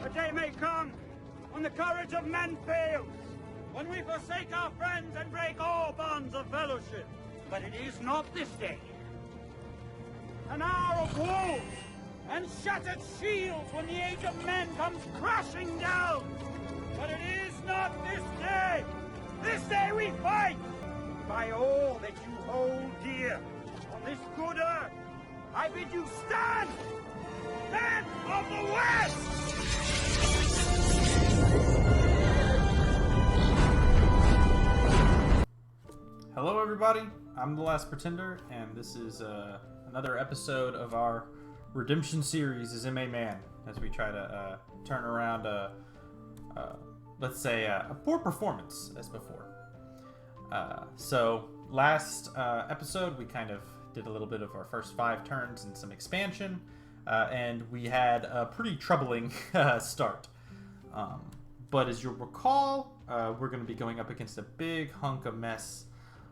A day may come when the courage of men fails, when we forsake our friends and break all bonds of fellowship. But it is not this day. An hour of wolves and shattered shields when the age of men comes crashing down. But it is not this day. This day we fight. By all that you hold dear on this good earth, I bid you stand! Men of the West! Hello everybody, I'm The Last Pretender, and this is another episode of our redemption series as M.A. Man, as we try to turn around let's say a poor performance as before. So last episode we kind of did a little bit of our first 5 turns and some expansion, and we had a pretty troubling start. But as you'll recall, we're going to be going up against a big hunk of mess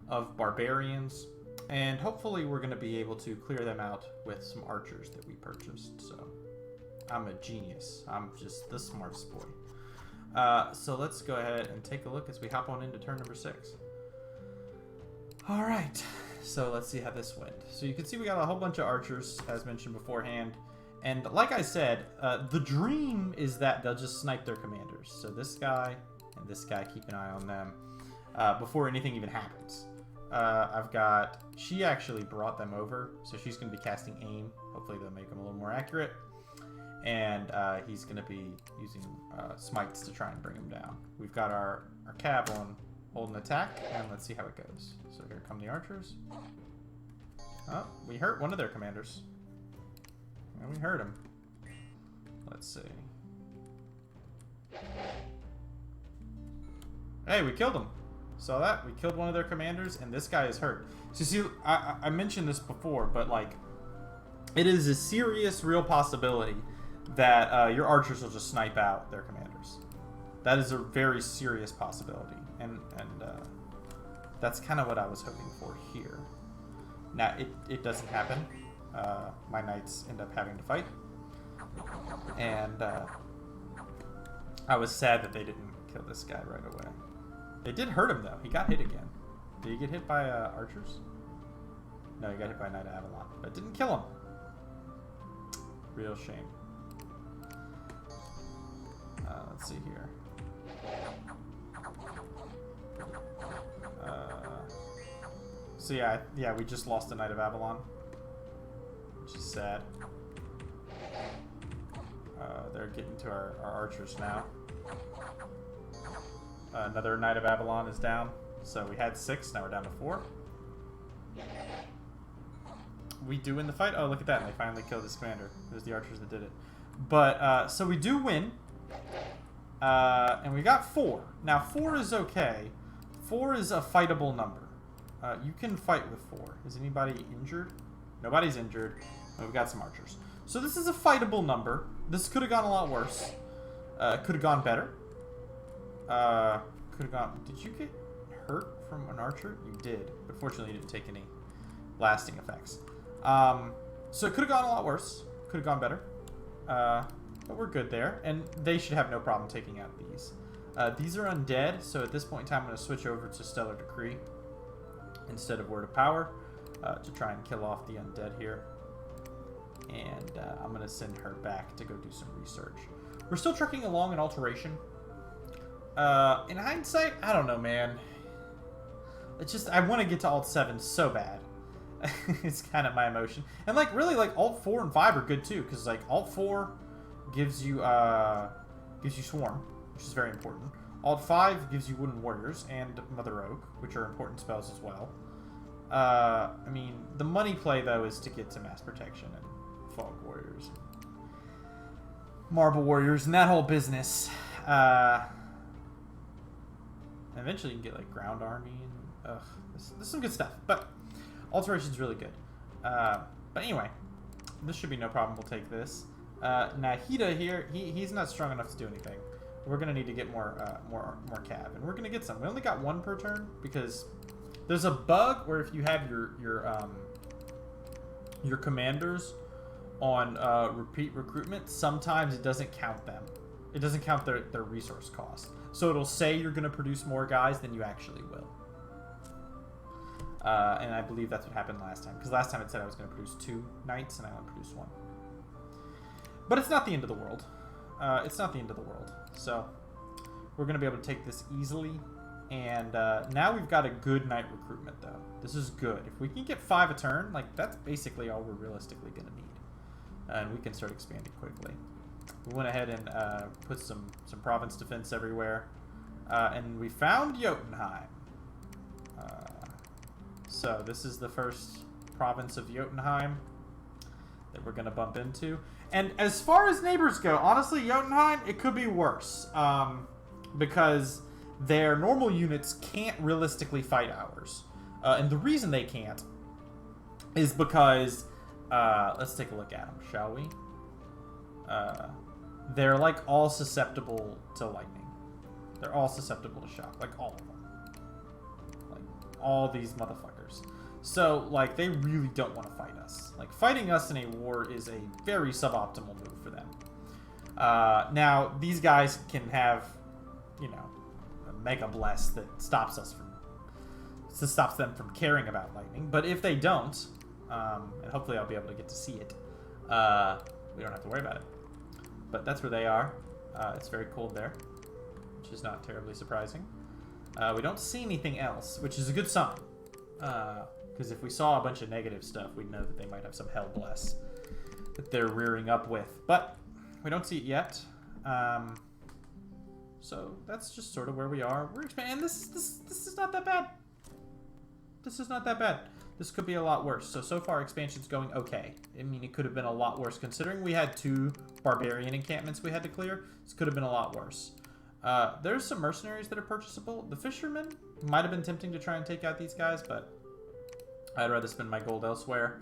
of barbarians, and hopefully we're going to be able to clear them out with some archers that we purchased. So I'm a genius. I'm just the smartest boy. So let's go ahead and take a look as we hop on into turn number 6. Alright, so let's see how this went. So you can see we got a whole bunch of archers, as mentioned beforehand. And like I said, the dream is that they'll just snipe their commanders. So this guy and this guy, keep an eye on them before anything even happens. She actually brought them over, so she's going to be casting aim. Hopefully they'll make them a little more accurate. And he's going to be using smites to try and bring him down. We've got our cav on hold and attack, and let's see how it goes. So here come the archers. Oh, we hurt one of their commanders. And we hurt him. Let's see. Hey, we killed him. Saw that? We killed one of their commanders, and this guy is hurt. So see, I mentioned this before, but like, it is a serious, real possibility that your archers will just snipe out their commanders. That is a very serious possibility, and that's kind of what I was hoping for here. Now, it doesn't happen. My knights end up having to fight, and I was sad that they didn't kill this guy right away. They did hurt him, though. He got hit again. Did he get hit by archers? No, he got hit by Knight of Avalon, but it didn't kill him. Real shame. Let's see here. So yeah, we just lost the Knight of Avalon, which is sad. They're getting to our archers now. Another Knight of Avalon is down. So we had 6, now we're down to 4. We do win the fight. Oh, look at that. And they finally killed this commander. It was the archers that did it. But, so we do win. And we got 4. Now, 4 is okay. 4 is a fightable number. You can fight with 4. Is anybody injured? Nobody's injured. We've got some archers. So this is a fightable number. This could have gone a lot worse. Could have gone better. Could have gone... Did you get hurt from an archer? You did. But fortunately, you didn't take any lasting effects. So it could have gone a lot worse. Could have gone better. But we're good there. And they should have no problem taking out these. These are undead, so at this point in time, I'm going to switch over to Stellar Decree instead of Word of Power to try and kill off the undead here. And I'm going to send her back to go do some research. We're still trucking along an alteration. In hindsight, I don't know, man. It's just, I want to get to Alt 7 so bad. It's kind of my emotion. And like, really, like, Alt 4 and 5 are good too, because like, Alt 4 gives you Swarm, which is very important. Alt 5 gives you Wooden Warriors and Mother Oak, which are important spells as well. I mean, the money play, though, is to get to Mass Protection and Fog Warriors, Marble Warriors, and that whole business. Eventually you can get, like, Ground Army, and, there's some good stuff. But Alteration's really good. But anyway, this should be no problem. We'll take this. Nahida here, he's not strong enough to do anything. We're going to need to get more cav, and we're going to get some. We only got 1 per turn because there's a bug where if you have your commanders on repeat recruitment, sometimes it doesn't count them It doesn't count their resource cost. So it'll say you're going to produce more guys than you actually will. And I believe that's what happened last time. Because last time it said I was going to produce 2 knights, and I only produced 1. But it's not the end of the world. It's not the end of the world. So we're going to be able to take this easily. And now we've got a good knight recruitment, though. This is good. If we can get 5 a turn, like, that's basically all we're realistically going to need. And we can start expanding quickly. We went ahead and put some province defense everywhere. And we found Jotunheim. So this is the first province of Jotunheim that we're going to bump into. And as far as neighbors go, honestly, Jotunheim, it could be worse. Because their normal units can't realistically fight ours. And the reason they can't is because... let's take a look at them, shall we? They're like all susceptible to lightning. They're all susceptible to shock, like all of them. Like all these motherfuckers. So like they really don't want to fight us. Like fighting us in a war is a very suboptimal move for them. Now these guys can have, you know, a mega bless that stops them from caring about lightning. But if they don't, and hopefully I'll be able to get to see it, we don't have to worry about it. But that's where they are. It's very cold there, which is not terribly surprising. We don't see anything else, which is a good sign. Because if we saw a bunch of negative stuff, we'd know that they might have some hell bless that they're rearing up with. But we don't see it yet. So that's just sort of where we are. We're expanding. This is not that bad. This is not that bad. This could be a lot worse. So far, expansion's going okay. I mean, it could have been a lot worse. Considering we had 2 barbarian encampments we had to clear, this could have been a lot worse. There's some mercenaries that are purchasable. The fishermen might have been tempting to try and take out these guys, but I'd rather spend my gold elsewhere.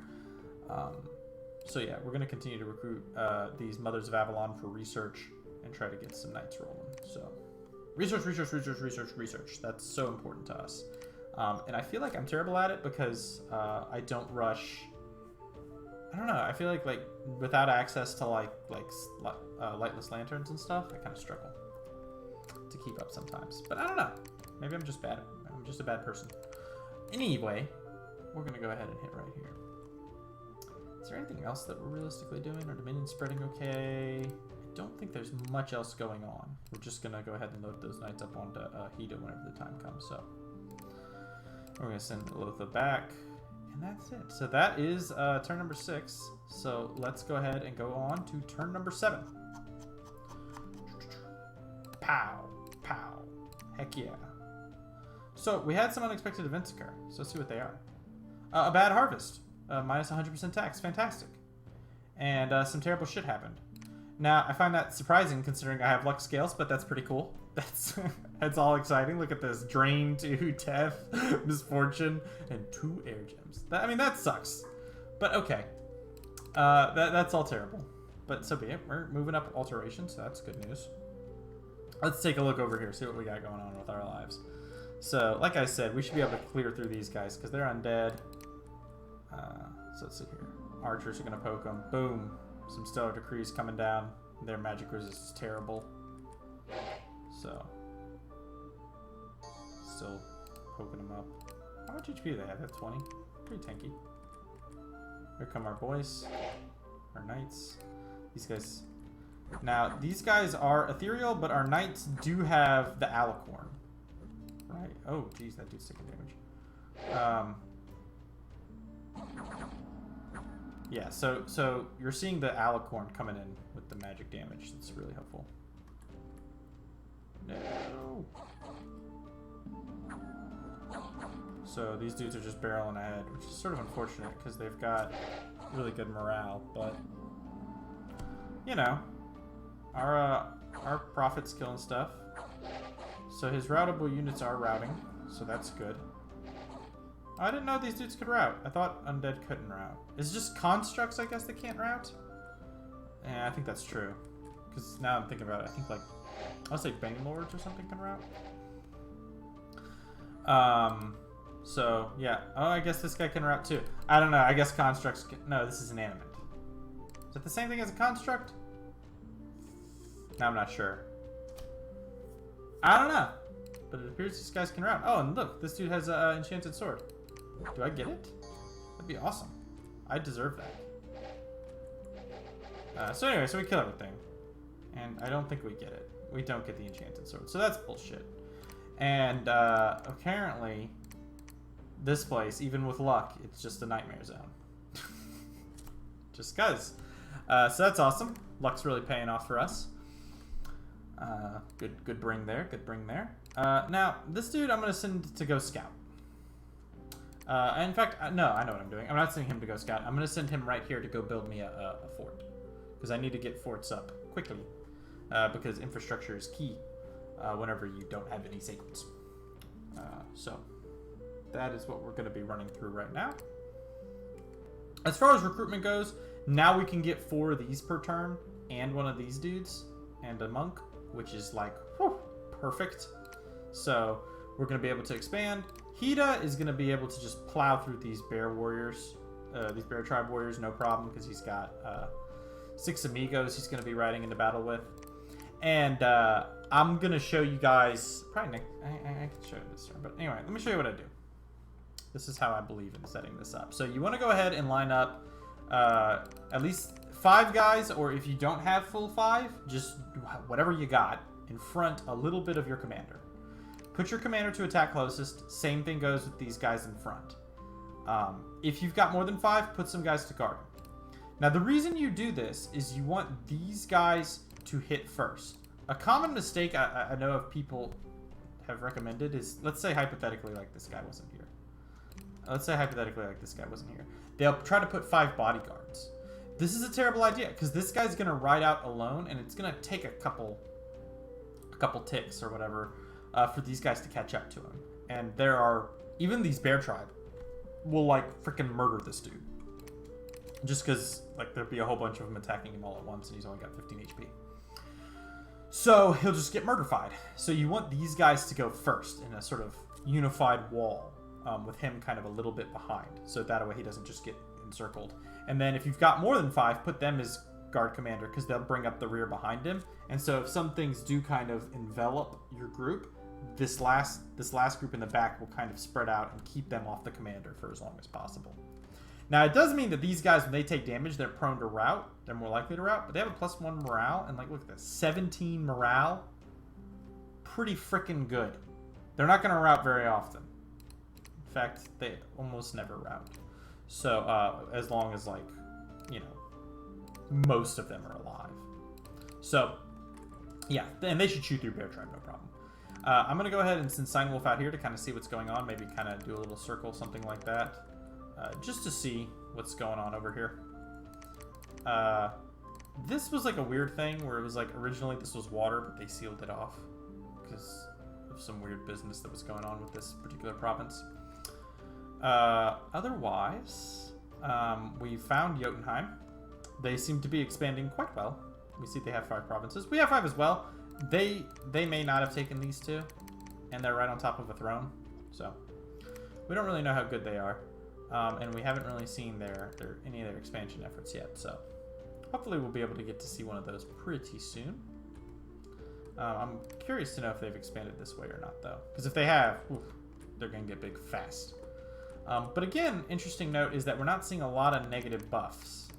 So yeah, we're going to continue to recruit these Mothers of Avalon for research and try to get some knights rolling. So research. That's so important to us. And I feel like I'm terrible at it because I don't rush. I don't know. I feel like without access to lightless lanterns and stuff, I kind of struggle to keep up sometimes. But I don't know. Maybe I'm just bad. I'm just a bad person. Anyway, we're gonna go ahead and hit right here. Is there anything else that we're realistically doing? Our Dominion's spreading okay. I don't think there's much else going on. We're just gonna go ahead and load those knights up onto Hida whenever the time comes. So. We're going to send Lotha back, and that's it. So that is turn number 6. So let's go ahead and go on to turn number 7. Pow, pow. Heck yeah. So we had some unexpected events occur. So let's see what they are. A bad harvest. Minus 100% tax. Fantastic. And some terrible shit happened. Now, I find that surprising considering I have luck scales, but that's pretty cool. That's all exciting. Look at this. Drain 2, death, misfortune, and 2 air gems. I mean, that sucks. But okay. That's all terrible. But so be it. We're moving up alterations, so that's good news. Let's take a look over here, see what we got going on with our lives. So, like I said, we should be able to clear through these guys because they're undead. So let's see here. Archers are going to poke them. Boom. Some Stellar Decrees coming down. Their magic resist is terrible. So, still poking them up. How much HP do they have? They have 20. Pretty tanky. Here come our boys. Our knights. These guys. Now, these guys are ethereal, but our knights do have the alicorn. Right? Oh, geez, that dude's taking damage. Yeah, so you're seeing the alicorn coming in with the magic damage. That's really helpful. No. So these dudes are just barreling ahead, which is sort of unfortunate because they've got really good morale. But you know, our prophet's killing stuff. So his routable units are routing, so that's good. I didn't know these dudes could route. I thought undead couldn't route. It's just constructs, I guess, that can't route? Yeah, I think that's true. Because now I'm thinking about it, I think, like, I'll say Bane Lords or something can route. So, yeah. Oh, I guess this guy can route too. I don't know. I guess constructs can... No, this is inanimate. Is that the same thing as a construct? Now I'm not sure. I don't know. But it appears these guys can route. Oh, and look, this dude has an enchanted sword. Do I get it? That'd be awesome. I deserve that. So anyway, so we kill everything. And I don't think we get it. We don't get the enchanted sword. So that's bullshit. And apparently, this place, even with luck, it's just a nightmare zone. Just cuz. So that's awesome. Luck's really paying off for us. Good bring there. Good bring there. Now, this dude I'm going to send to go scout. In fact, no, I know what I'm doing. I'm not sending him to go scout. I'm going to send him right here to go build me a fort. Because I need to get forts up quickly. Because infrastructure is key whenever you don't have any sacreds. So, that is what we're going to be running through right now. As far as recruitment goes, now we can get 4 of these per turn. And one of these dudes. And a monk. Which is like, whew, perfect. So, we're going to be able to expand. Hida is going to be able to just plow through these bear warriors. These bear tribe warriors, no problem. Because he's got 6 amigos he's going to be riding into battle with. And I'm going to show you guys... Probably next... I can show you this turn. But anyway, let me show you what I do. This is how I believe in setting this up. So you want to go ahead and line up at least 5 guys. Or if you don't have full 5, just whatever you got in front a little bit of your commander. Put your commander to attack closest. Same thing goes with these guys in front. If you've got more than 5, put some guys to guard. Now, the reason you do this is you want these guys to hit first. A common mistake I know of people have recommended is, let's say hypothetically like this guy wasn't here. They'll try to put 5 bodyguards. This is a terrible idea because this guy's going to ride out alone and it's going to take a couple ticks or whatever for these guys to catch up to him. And there are, even these bear tribe will like freaking murder this dude. Just because like there'd be a whole bunch of them attacking him all at once and he's only got 15 HP. So he'll just get murder-fied. So you want these guys to go first in a sort of unified wall with him kind of a little bit behind. So that way he doesn't just get encircled. And then if you've got more than 5, put them as guard commander because they'll bring up the rear behind him. And so if some things do kind of envelop your group, this last group in the back will kind of spread out and keep them off the commander for as long as possible. Now, it does mean that these guys, when they take damage, they're prone to rout. They're more likely to rout, but they have a +1 morale. And, like, look at this. 17 morale. Pretty freaking good. They're not going to rout very often. In fact, they almost never rout. So, as long as, like, you know, most of them are alive. So, yeah. And they should shoot through bear tribe, no problem. I'm going to go ahead and send Sign Wolf out here to kind of see what's going on. Maybe kind of do a little circle, something like that. Just to see what's going on over here. This was like a weird thing where it was like originally this was water, but they sealed it off because of some weird business that was going on with this particular province. Otherwise, we found Jotunheim. They seem to be expanding quite well. We see they have 5 provinces. We have 5 as well. They may not have taken these 2, and they're right on top of a throne. So we don't really know how good they are. And we haven't really seen any of their expansion efforts yet, so hopefully we'll be able to get to see one of those pretty soon. I'm curious to know if they've expanded this way or not, though, because if they have, oof, they're going to get big fast. But again, interesting note is that we're not seeing a lot of negative buffs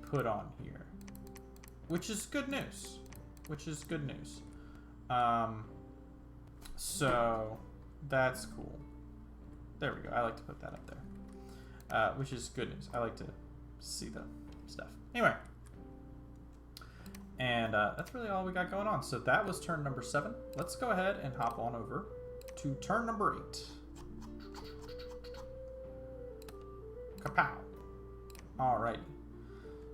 put on here, which is good news. So that's cool. There we go. I like to put that up there. Which is good news. I like to see the stuff. Anyway. And that's really all we got going on. So that was turn number 7. Let's go ahead and hop on over to turn number 8. Kapow. Alrighty.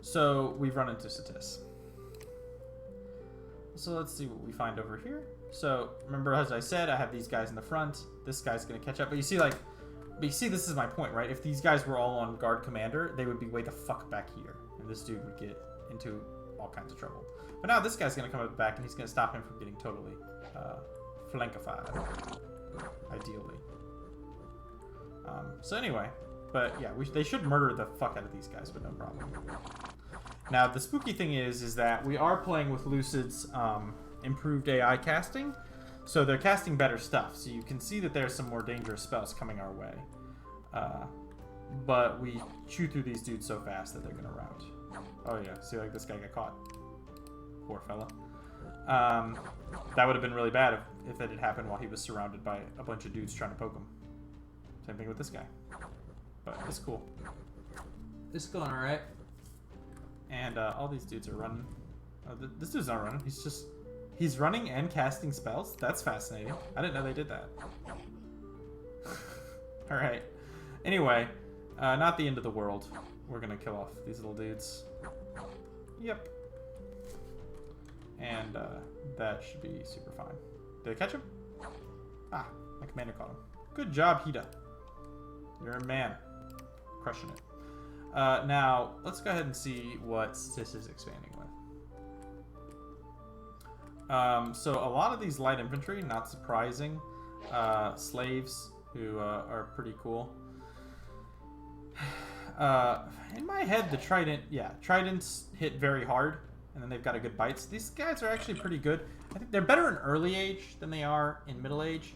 So we've run into Satis. So let's see what we find over here. So remember, as I said, I have these guys in the front. This guy's going to catch up. But you see, this is my point, right? If these guys were all on guard commander, they would be way the fuck back here. And this dude would get into all kinds of trouble. But now this guy's going to come up back and he's going to stop him from getting totally flankified. Ideally. So anyway. But yeah, they should murder the fuck out of these guys, but no problem. Now, the spooky thing is that we are playing with Lucid's improved AI casting, so they're casting better stuff. So you can see that there's some more dangerous spells coming our way. But we chew through these dudes so fast that they're going to rout. Oh yeah, see, like this guy got caught. Poor fella. That would have been really bad if it had happened while he was surrounded by a bunch of dudes trying to poke him. Same thing with this guy. But it's cool. It's going alright. And all these dudes are running. Oh, this dude's not running. He's running and casting spells? That's fascinating. I didn't know they did that. Alright. Anyway, not the end of the world. We're gonna kill off these little dudes. Yep. And that should be super fine. Did I catch him? Ah, my commander caught him. Good job, Hida. You're a man. Crushing it. Now, let's go ahead and see what this is expanding with. So a lot of these light infantry, not surprising. Slaves, who are pretty cool. In my head, the Trident, Tridents hit very hard, and then they've got a good bite. So these guys are actually pretty good. I think they're better in early age than they are in middle age.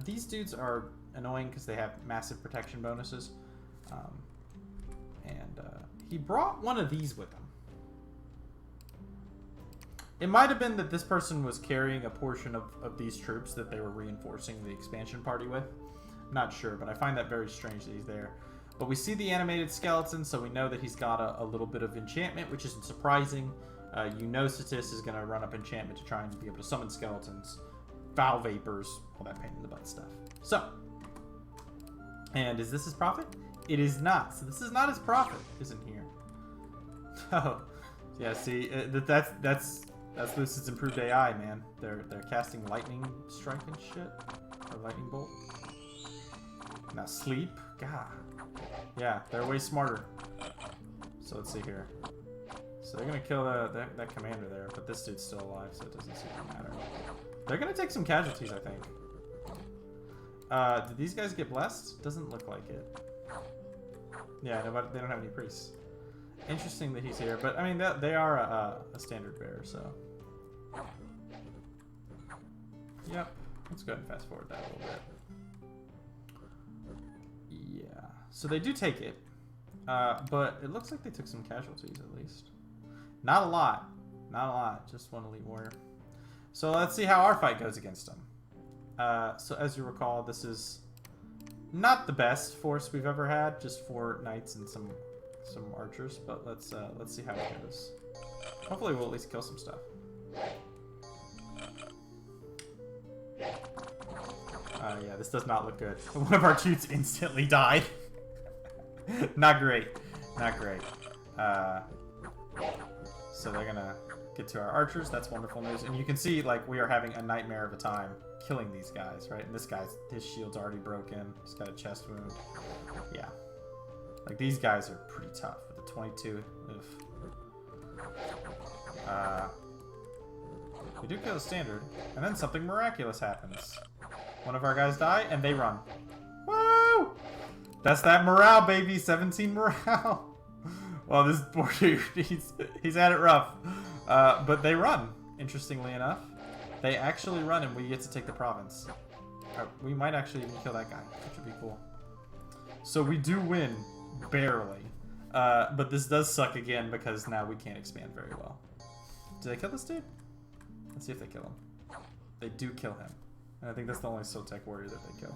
These dudes are annoying because they have massive protection bonuses. He brought one of these with him. It might have been that this person was carrying a portion of these troops that they were reinforcing the expansion party with. Not sure, but I find that very strange that he's there. But we see the animated skeleton, so we know that he's got a little bit of enchantment, which isn't surprising. You know Satis is going to run up enchantment to try and be able to summon skeletons, foul vapors, all that pain in the butt stuff. So, and is this his prophet? It is not. So this is not his prophet, isn't here. Oh, yeah. See, that's Lucid's improved AI, man. They're casting lightning strike and shit, or lightning bolt. Now sleep, God. Yeah, they're way smarter. So let's see here. So they're gonna kill that commander there, but this dude's still alive, so it doesn't seem to matter. They're gonna take some casualties, I think. Did these guys get blessed? Doesn't look like it. Yeah, nobody, they don't have any priests. Interesting that he's here, but I mean they are a standard bearer, so. Yep. Let's go ahead and fast forward that a little bit. Yeah. So they do take it, but it looks like they took some casualties at least. Not a lot. Not a lot. Just one elite warrior. So let's see how our fight goes against them. So as you recall, this is not the best force we've ever had. Just 4 knights and some archers. But let's see how it goes. Hopefully we'll at least kill some stuff. Yeah, this does not look good. One of our dudes instantly died. Not great. Not great. So they're gonna get to our archers. That's wonderful news. And you can see, like, we are having a nightmare of a time killing these guys, right? And this guy's, his shield's already broken. He's got a chest wound. Yeah. Like, these guys are pretty tough with the 22. We do kill a standard, and then something miraculous happens. One of our guys die, and they run. Woo! That's that morale, baby. 17 morale. Well, this poor dude, he's had it rough. But they run, interestingly enough. They actually run, and we get to take the province. We might actually even kill that guy, which would be cool. So we do win, barely. But this does suck again, because now we can't expand very well. Did they kill this dude? Let's see if they kill him. They do kill him. And I think that's the only Sotek warrior that they kill.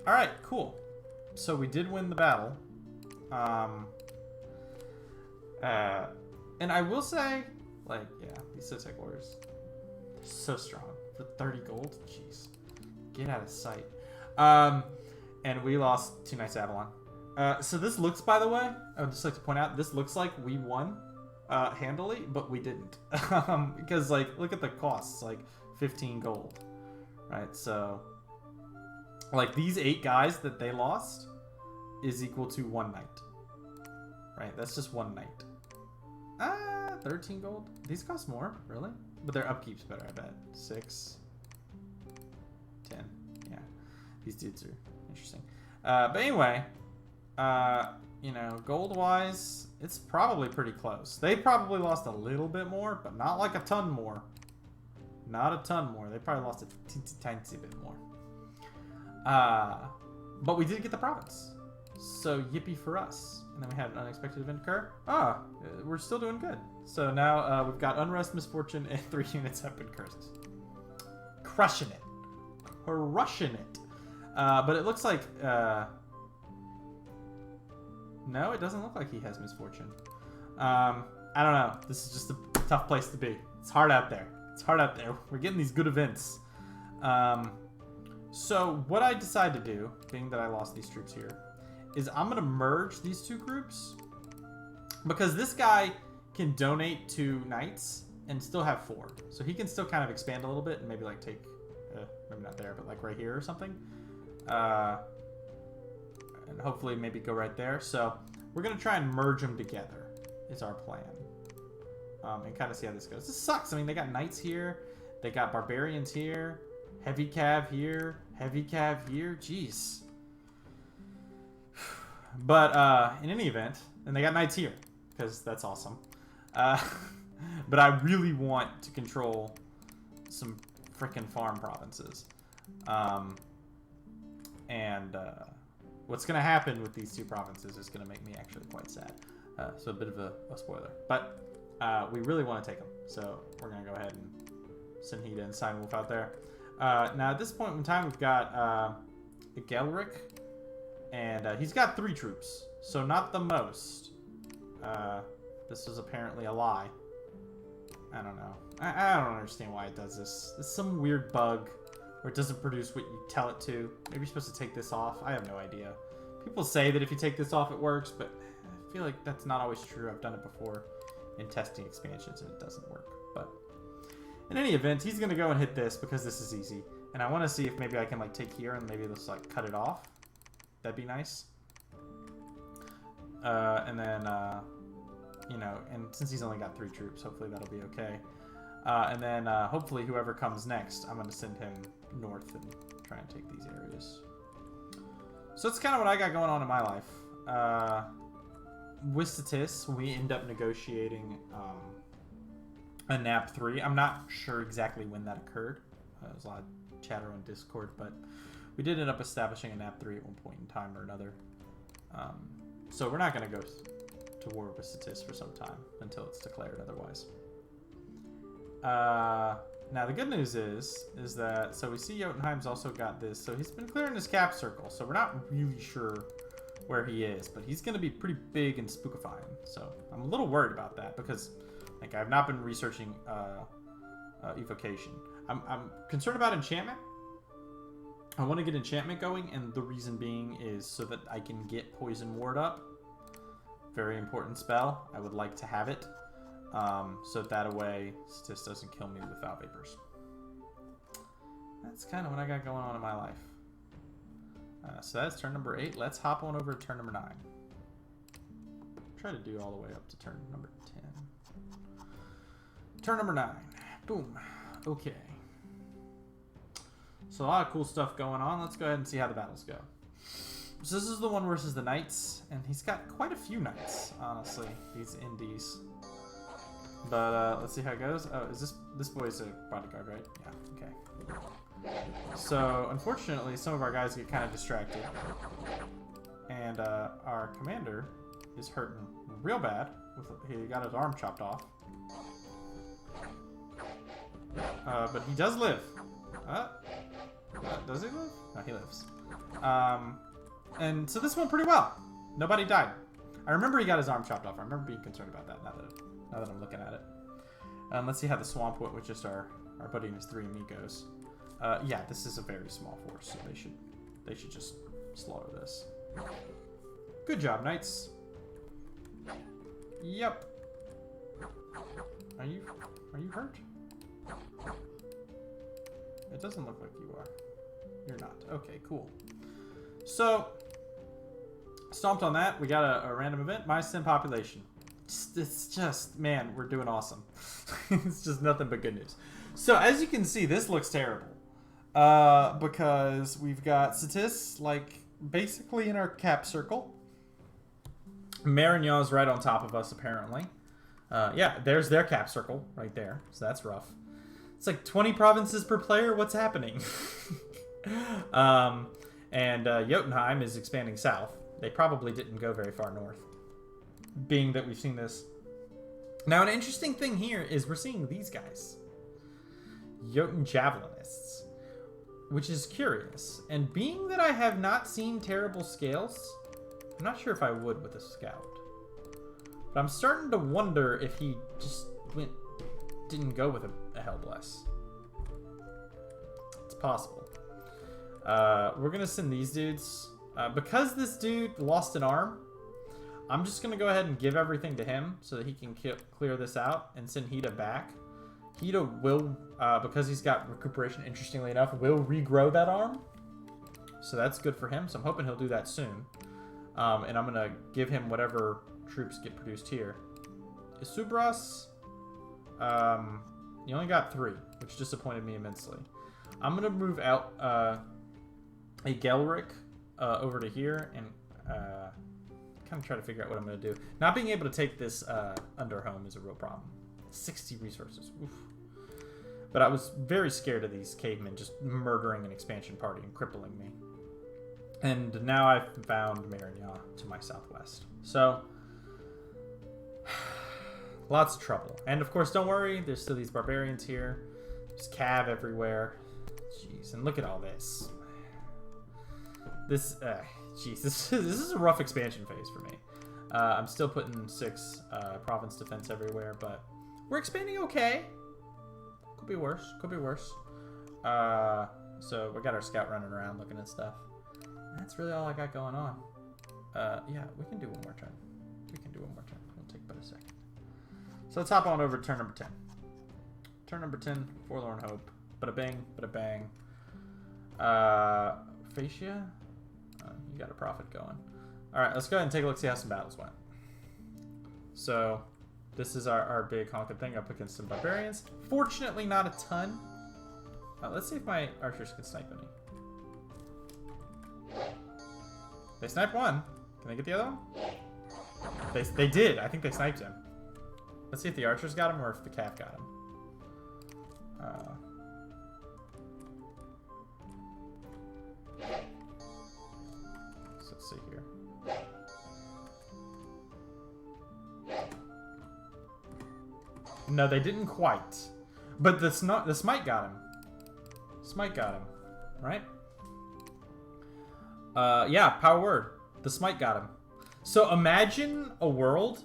Alright, cool. So we did win the battle. And I will say, like, yeah, these Sotek warriors, they're so strong. For 30 gold? Jeez. Get out of sight. And we lost 2 Knights Avalon. So this looks, by the way, I would just like to point out, this looks like we won handily, but we didn't. Because, like, look at the costs, like 15 gold, right? So, like, these 8 guys that they lost is equal to 1 knight, right? That's just 1 knight. 13 gold? These cost more, really? But their upkeep's better, I bet. 6, 10, yeah. These dudes are interesting. But anyway, you know, gold-wise, it's probably pretty close. They probably lost a little bit more, but not like a ton more. Not a ton more. They probably lost a tiny bit more. But we did get the province. So yippee for us. And then we had an unexpected event occur. We're still doing good. So now we've got unrest, misfortune, and 3 units have been cursed. Crushing it. Crushing it. But it looks like... no, it doesn't look like he has misfortune. I don't know. This is just a tough place to be. It's hard out there. It's hard out there. We're getting these good events. So what I decided to do, being that I lost these troops here, is I'm going to merge these two groups. Because this guy can donate 2 knights and still have 4. So he can still kind of expand a little bit and maybe like take, maybe not there, but like right here or something. And hopefully maybe go right there. So we're going to try and merge them together is our plan. And kind of see how this goes. This sucks. I mean, they got knights here. They got barbarians here. Heavy cav here. Heavy cav here. Jeez. But in any event, and they got knights here because that's awesome. But I really want to control some frickin' farm provinces. What's going to happen with these 2 provinces is going to make me actually quite sad. So a bit of a spoiler. But we really want to take them. So we're going to go ahead and send Hida and Steinwolf out there. Now at this point in time, we've got Gelric. And he's got 3 troops. So not the most. This was apparently a lie. I don't know. I don't understand why it does this. It's some weird bug where it doesn't produce what you tell it to. Maybe you're supposed to take this off. I have no idea. People say that if you take this off, it works, but I feel like that's not always true. I've done it before in testing expansions, and it doesn't work. But in any event, he's going to go and hit this because this is easy. And I want to see if maybe I can like take here and maybe just like cut it off. That'd be nice. And then, you know, and since he's only got 3 troops, hopefully that'll be okay. And then hopefully whoever comes next, I'm going to send him north and try and take these areas. So that's kind of what I got going on in my life. With Statis, we end up negotiating a NAP 3. I'm not sure exactly when that occurred. There was a lot of chatter on Discord, but we did end up establishing a NAP 3 at one point in time or another. So we're not going to go to war with Statis for some time until it's declared otherwise. Now the good news is that, so we see Jotunheim's also got this, so he's been clearing his cap circle, so we're not really sure where he is, but he's going to be pretty big and spookifying, so I'm a little worried about that because like I've not been researching evocation. I'm concerned about enchantment. I want to get enchantment going, and the reason being is so that I can get poison ward up. Very important spell. I would like to have it. So that way, Statis doesn't kill me without vapors. That's kind of what I got going on in my life. So that's turn number 8. Let's hop on over to turn number 9. Try to do all the way up to turn number 10. Turn number 9. Boom. Okay. So a lot of cool stuff going on. Let's go ahead and see how the battles go. So this is the one versus the knights, and he's got quite a few knights, honestly, these indies. But let's see how it goes. Oh, is this boy's a bodyguard, right? Yeah, okay. So unfortunately, some of our guys get kind of distracted, and our commander is hurting real bad. He got his arm chopped off, but he does live. Does he live? No, he lives. And so this went pretty well. Nobody died. I remember he got his arm chopped off. I remember being concerned about that now that I'm looking at it. Let's see how the swamp went with just our buddy and his 3 amigos. Yeah, this is a very small force, so they should just slaughter this. Good job, knights. Yep. Are you hurt? It doesn't look like you are. You're not. Okay, cool. So, stomped on that. We got a random event. Minus 10 population. It's just, man, we're doing awesome. It's just nothing but good news. So, as you can see, this looks terrible. Because we've got Statis, like, basically in our cap circle. Marignon's right on top of us, apparently. Yeah, there's their cap circle right there. So that's rough. It's like 20 provinces per player. What's happening? And Jotunheim is expanding south. They probably didn't go very far north, being that we've seen this. Now, an interesting thing here is we're seeing these guys. Jotun Javelinists, which is curious. And being that I have not seen terrible scales, I'm not sure if I would with a scout. But I'm starting to wonder if he just didn't go with a Hellbless. It's possible. We're going to send these dudes. Because this dude lost an arm, I'm just going to go ahead and give everything to him so that he can clear this out and send Hida back. Hida will, because he's got recuperation, interestingly enough, will regrow that arm. So that's good for him. So I'm hoping he'll do that soon. And I'm going to give him whatever troops get produced here. Isubras, you only got 3, which disappointed me immensely. I'm going to move out a Gelric over to here and kind of try to figure out what I'm going to do. Not being able to take this Underhome is a real problem. 60 resources. Oof. But I was very scared of these cavemen just murdering an expansion party and crippling me. And now I've found Marignan to my southwest. So, lots of trouble. And of course, don't worry, there's still these barbarians here. There's cav everywhere. Jeez, and look at all this. Jeez, this is a rough expansion phase for me. I'm still putting 6 province defense everywhere, but we're expanding okay. Could be worse. Could be worse. So we got our scout running around looking at stuff. That's really all I got going on. Yeah, we can do one more turn. We can do one more turn. It'll take but a second. So let's hop on over to turn number 10. Turn number 10, Forlorn Hope. Bada bang, bada bang. Fascia? You got a profit going. Alright, let's go ahead and take a look, see how some battles went. So, this is our big honking thing up against some barbarians. Fortunately, not a ton. Let's see if my archers can snipe any. They sniped one. Can they get the other one? They did. I think they sniped him. Let's see if the archers got him or if the cav got him. So let's see here. No, they didn't quite. But the smite got him. Smite got him. Right? Yeah, power word. The smite got him. So imagine a world.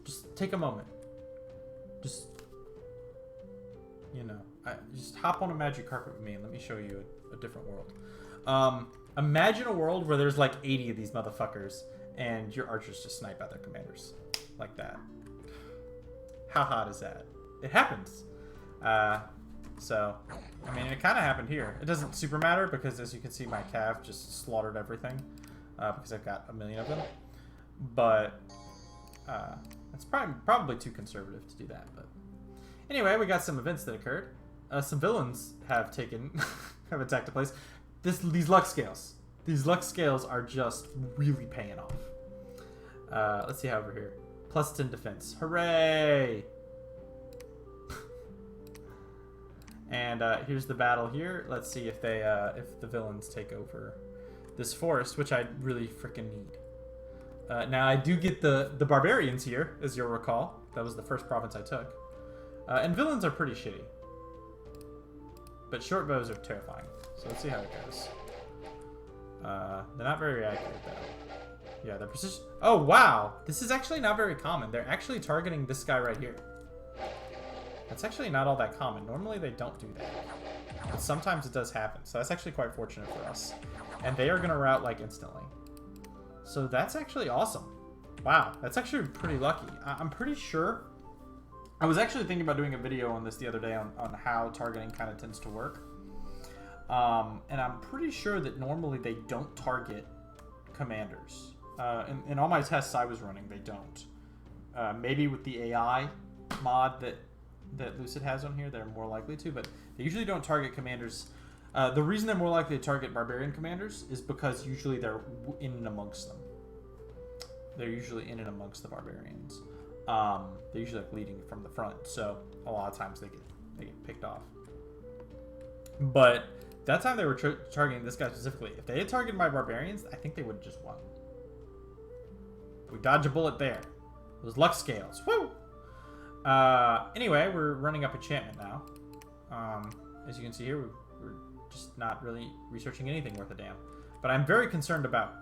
Just take a moment. Just, you know, just hop on a magic carpet with me and let me show you a different world. Imagine a world where there's like 80 of these motherfuckers and your archers just snipe out their commanders. Like that. How hot is that? It happens. So, I mean, it kind of happened here. It doesn't super matter because, as you can see, my cav just slaughtered everything because I've got a million of them. But it's probably too conservative to do that. But anyway, we got some events that occurred. Some villains have have attacked the place. These luck scales. These luck scales are just really paying off. Let's see how over here. Plus 10 defense. Hooray! And here's the battle here. Let's see if they if the villains take over this forest, which I really freaking need. Now I do get the barbarians here, as you'll recall. That was the first province I took. And villains are pretty shitty. But short bows are terrifying. So let's see how it goes. They're not very accurate though. Yeah, their precision. Oh wow! This is actually not very common. They're actually targeting this guy right here. That's actually not all that common. Normally they don't do that. But sometimes it does happen. So that's actually quite fortunate for us. And they are going to rout like instantly. So that's actually awesome. Wow, that's actually pretty lucky. I'm pretty sure. I was actually thinking about doing a video on this the other day on how targeting kind of tends to work. And I'm pretty sure that normally they don't target commanders. In all my tests I was running, they don't. Maybe with the AI mod that Lucid has on here, they're more likely to, but they usually don't target commanders. The reason they're more likely to target barbarian commanders is because usually they're in and amongst them. they're usually in and amongst the barbarians. They're usually like leading from the front, so a lot of times they get picked off. But that time they were targeting this guy specifically. If they had targeted my barbarians, I think they would have just won. We dodge a bullet there. Those luck scales. Woo! Anyway, we're running up enchantment now. As you can see here, we're just not really researching anything worth a damn. But I'm very concerned about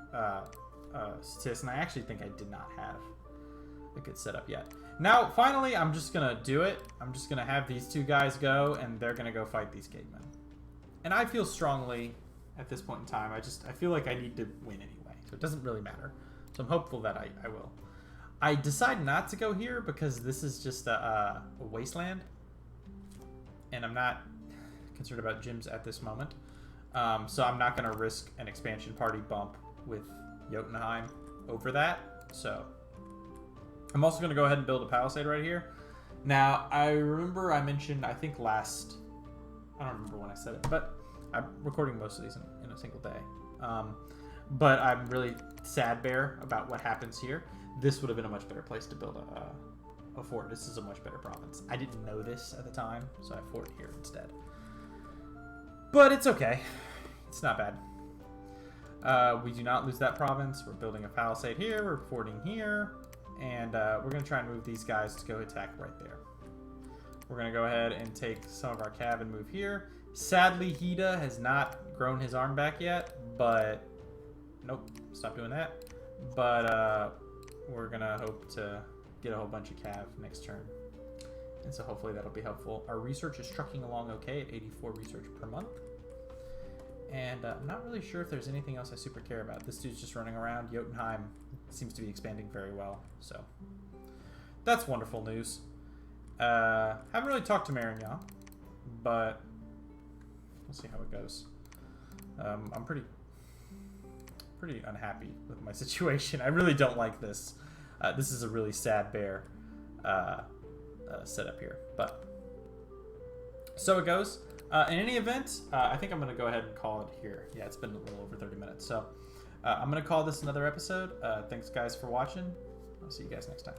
Sis, and I actually think I did not have a good setup yet. Now, finally, I'm just going to do it. I'm just going to have these two guys go, and they're going to go fight these cavemen. And I feel strongly at this point in time. I feel like I need to win anyway, so it doesn't really matter. So I'm hopeful that I will. I decide not to go here because this is just a wasteland, and I'm not concerned about gyms at this moment. So I'm not going to risk an expansion party bump with Jotunheim over that. So I'm also going to go ahead and build a palisade right here. Now, I remember I mentioned, I think last, I don't remember when I said it, but I'm recording most of these in a single day. But I'm really sad bear about what happens here. This would have been a much better place to build a fort. This is a much better province. I didn't know this at the time, so I forted here instead. But it's okay. It's not bad. We do not lose that province. We're building a palisade here. We're forting here. And we're going to try and move these guys to go attack right there. We're going to go ahead and take some of our cav and move here. Sadly, Hida has not grown his arm back yet, but... Nope, stop doing that. But we're going to hope to get a whole bunch of cav next turn. And so hopefully that'll be helpful. Our research is trucking along okay at 84 research per month. And I'm not really sure if there's anything else I super care about. This dude's just running around. Jotunheim seems to be expanding very well. So that's wonderful news. Haven't really talked to Marignan, but we'll see how it goes. I'm pretty unhappy with my situation. I really don't like this. This is a really sad bear setup here, but so it goes. In any event, I think I'm going to go ahead and call it here. Yeah, it's been a little over 30 minutes, so I'm going to call this another episode. Thanks, guys, for watching. I'll see you guys next time.